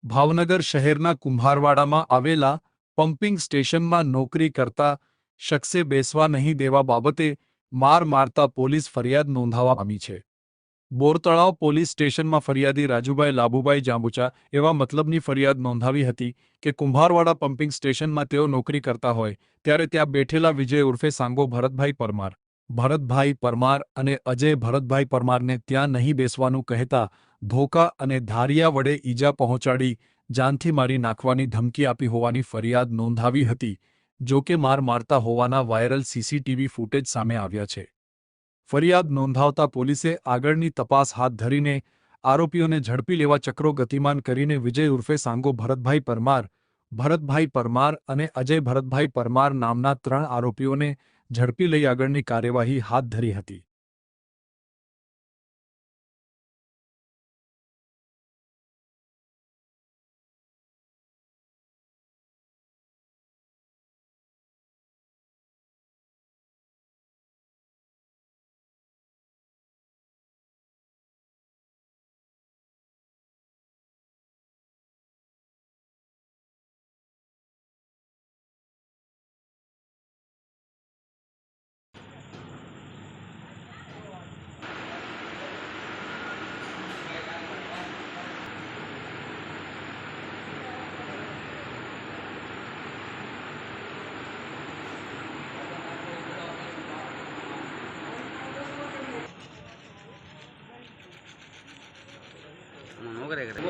ભાવનગર શહેરના કુંભારવાડામાં આવેલા પમ્પિંગ સ્ટેશનમાં નોકરી કરતા શખ્સે બેસવા નહીં દેવા બાબતે માર મારતા પોલીસ ફરિયાદ નોંધાવા પામી છે। બોરતળાવ પોલીસ સ્ટેશનમાં ફરિયાદી રાજુભાઈ લાભુભાઈ જાંબુચા એવા મતલબની ફરિયાદ નોંધાવી હતી કે કુંભારવાડા પમ્પિંગ સ્ટેશનમાં તેઓ નોકરી કરતા હોય ત્યારે ત્યાં બેઠેલા વિજય ઉર્ફે સાંગો ભરતભાઈ પરમાર અને અજય ભરતભાઈ પરમારને ત્યાં નહીં બેસવાનું કહેતા ધોકા અને ધારિયા વડે ઈજા પહોંચાડી જાનથી મારી નાખવાની ધમકી આપી હોવાની ફરિયાદ નોંધાવી હતી। જોકે માર મારતા હોવાના વાયરલ સીસીટીવી ફૂટેજ સામે આવ્યા છે। ફરિયાદ નોંધાવતા પોલીસે આગળની તપાસ હાથ ધરીને આરોપીઓને ઝડપી લેવા ચક્રો ગતિમાન કરીને વિજય ઉર્ફે સાંગો ભરતભાઈ પરમાર અને અજય ભરતભાઈ પરમાર નામના 3 આરોપીઓને ઝડપી લઈ આગળની કાર્યવાહી હાથ ધરી હતી। No creo que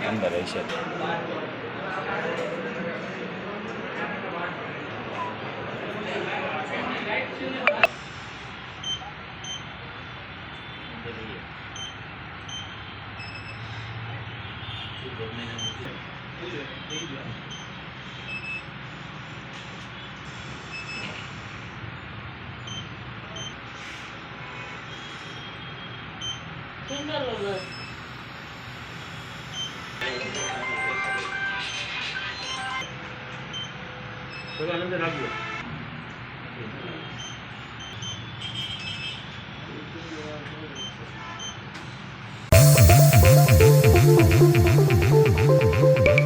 અંદર હશે। અંદર રાખજો।